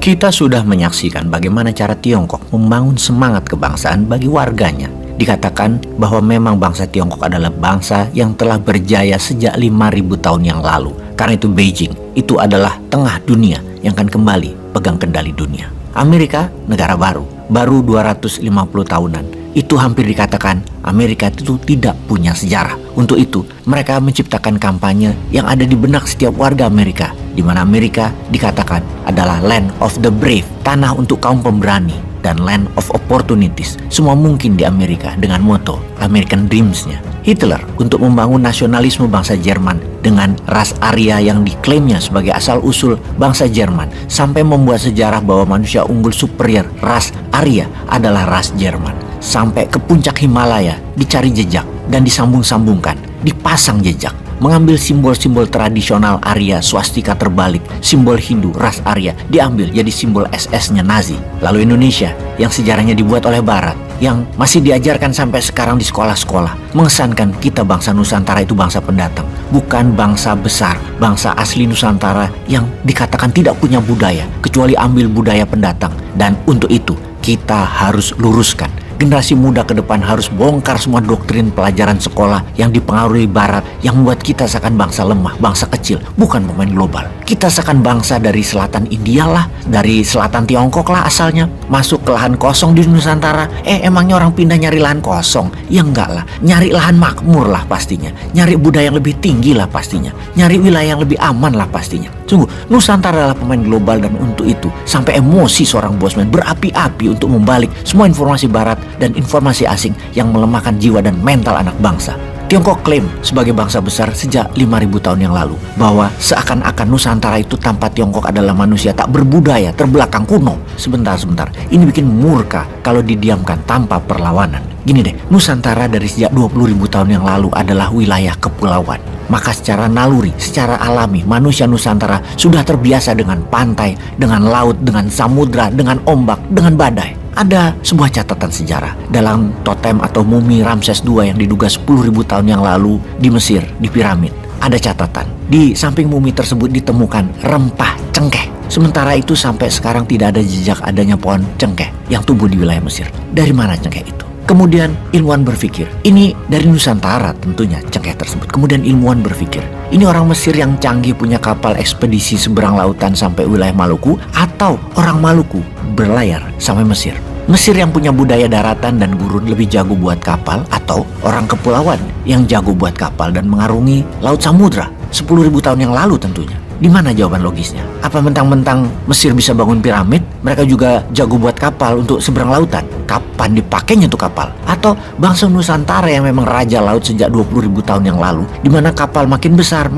Kita sudah menyaksikan bagaimana cara Tiongkok membangun semangat kebangsaan bagi warganya. Dikatakan bahwa memang bangsa Tiongkok adalah bangsa yang telah berjaya sejak 5.000 tahun yang lalu. Karena itu Beijing itu adalah tengah dunia yang akan kembali pegang kendali dunia. Amerika negara baru 250 tahunan. Itu hampir dikatakan Amerika itu tidak punya sejarah. Untuk itu mereka menciptakan kampanye yang ada di benak setiap warga Amerika, di mana Amerika dikatakan adalah land of the brave, tanah untuk kaum pemberani, dan land of opportunities. Semua mungkin di Amerika dengan moto American Dreams-nya. Hitler untuk membangun nasionalisme bangsa Jerman dengan ras Arya yang diklaimnya sebagai asal-usul bangsa Jerman, sampai membuat sejarah bahwa manusia unggul superior ras Arya adalah ras Jerman. Sampai ke puncak Himalaya dicari jejak dan disambung-sambungkan, dipasang jejak, mengambil simbol-simbol tradisional Arya, swastika terbalik, simbol Hindu ras Arya diambil jadi simbol SS-nya Nazi. Lalu Indonesia yang sejarahnya dibuat oleh Barat, yang masih diajarkan sampai sekarang di sekolah-sekolah, mengesankan kita bangsa Nusantara itu bangsa pendatang, bukan bangsa besar, bangsa asli Nusantara yang dikatakan tidak punya budaya kecuali ambil budaya pendatang. Dan untuk itu kita harus luruskan. Generasi muda ke depan harus bongkar semua doktrin pelajaran sekolah yang dipengaruhi Barat, yang membuat kita seakan bangsa lemah, bangsa kecil, bukan pemain global. Kita seakan bangsa dari selatan India lah, dari selatan Tiongkok lah asalnya, masuk ke lahan kosong di Nusantara. Emangnya orang pindah nyari lahan kosong? Ya enggak lah, nyari lahan makmur lah pastinya, nyari budaya yang lebih tinggi lah pastinya, nyari wilayah yang lebih aman lah pastinya. Sungguh, Nusantara adalah pemain global, dan untuk itu sampai emosi seorang Bosman berapi-api untuk membalik semua informasi Barat dan informasi asing yang melemahkan jiwa dan mental anak bangsa. Tiongkok klaim sebagai bangsa besar sejak 5.000 tahun yang lalu bahwa seakan-akan Nusantara itu tanpa Tiongkok adalah manusia tak berbudaya, terbelakang, kuno. Sebentar, ini bikin murka kalau didiamkan tanpa perlawanan. Gini deh, Nusantara dari sejak 20.000 tahun yang lalu adalah wilayah kepulauan. Maka secara naluri, secara alami, manusia Nusantara sudah terbiasa dengan pantai, dengan laut, dengan samudra, dengan ombak, dengan badai. Ada sebuah catatan sejarah dalam totem atau mumi Ramses II yang diduga 10.000 tahun yang lalu di Mesir, di piramid. Ada catatan, di samping mumi tersebut ditemukan rempah cengkeh. Sementara itu sampai sekarang tidak ada jejak adanya pohon cengkeh yang tumbuh di wilayah Mesir. Dari mana cengkeh itu? Kemudian ilmuwan berpikir, ini dari Nusantara tentunya cengkeh tersebut. Kemudian ilmuwan berpikir, ini orang Mesir yang canggih punya kapal ekspedisi seberang lautan sampai wilayah Maluku, atau orang Maluku berlayar sampai Mesir. Mesir yang punya budaya daratan dan gurun lebih jago buat kapal, atau orang kepulauan yang jago buat kapal dan mengarungi laut samudra 10.000 tahun yang lalu tentunya. Di mana jawaban logisnya? Apa mentang-mentang Mesir bisa bangun piramid, mereka juga jago buat kapal untuk seberang lautan? Kapan dipakainya tuh kapal? Atau bangsa Nusantara yang memang raja laut sejak 20.000 tahun yang lalu, di mana kapal makin besar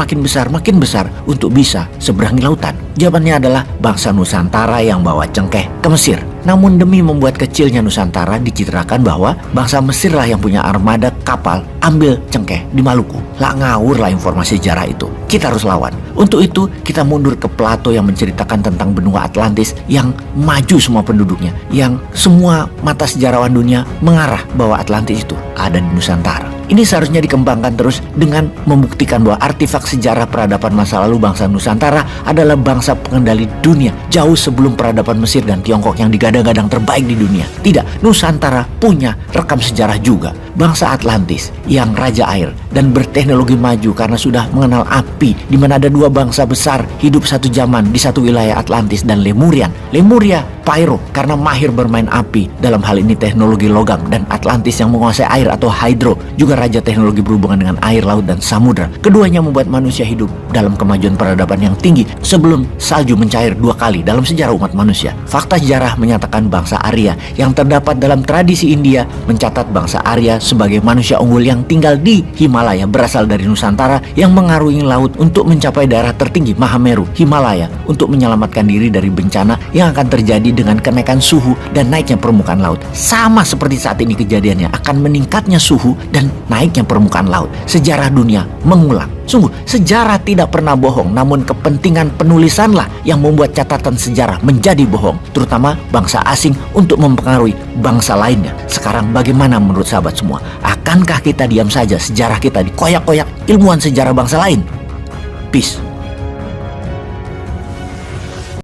untuk bisa seberangi lautan? Jawabannya adalah bangsa Nusantara yang bawa cengkeh ke Mesir. Namun demi membuat kecilnya Nusantara, dicitrakan bahwa bangsa Mesir lah yang punya armada kapal ambil cengkeh di Maluku. Lah ngawur lah informasi sejarah itu. Kita harus lawan. Untuk itu kita mundur ke Plato yang menceritakan tentang benua Atlantis yang maju semua penduduknya, yang semua mata sejarawan dunia mengarah bahwa Atlantis itu ada di Nusantara. Ini seharusnya dikembangkan terus dengan membuktikan bahwa artefak sejarah peradaban masa lalu bangsa Nusantara adalah bangsa pengendali dunia jauh sebelum peradaban Mesir dan Tiongkok yang digadang-gadang terbaik di dunia. Tidak, Nusantara punya rekam sejarah juga. Bangsa Atlantis yang raja air dan berteknologi maju karena sudah mengenal api, di mana ada dua bangsa besar hidup satu zaman di satu wilayah, Atlantis dan Lemurian. Lemuria Pyro karena mahir bermain api, dalam hal ini teknologi logam, dan Atlantis yang menguasai air atau hydro, juga raja teknologi berhubungan dengan air, laut, dan samudra. Keduanya membuat manusia hidup dalam kemajuan peradaban yang tinggi sebelum salju mencair 2 kali dalam sejarah umat manusia. Fakta sejarah menyatakan bangsa Arya yang terdapat dalam tradisi India mencatat bangsa Arya sebagai manusia unggul yang tinggal di Himalaya, berasal dari Nusantara yang mengarungi laut untuk mencapai daerah tertinggi Mahameru, Himalaya, untuk menyelamatkan diri dari bencana yang akan terjadi dengan kenaikan suhu dan naiknya permukaan laut. Sama seperti saat ini kejadiannya, akan meningkatnya suhu dan naiknya permukaan laut. Sejarah dunia mengulang. Sungguh, sejarah tidak pernah bohong, namun kepentingan penulisanlah yang membuat catatan sejarah menjadi bohong, terutama bangsa asing untuk mempengaruhi bangsa lainnya. Sekarang bagaimana menurut sahabat semua? Akankah kita diam saja sejarah kita dikoyak-koyak ilmuwan sejarah bangsa lain? Peace.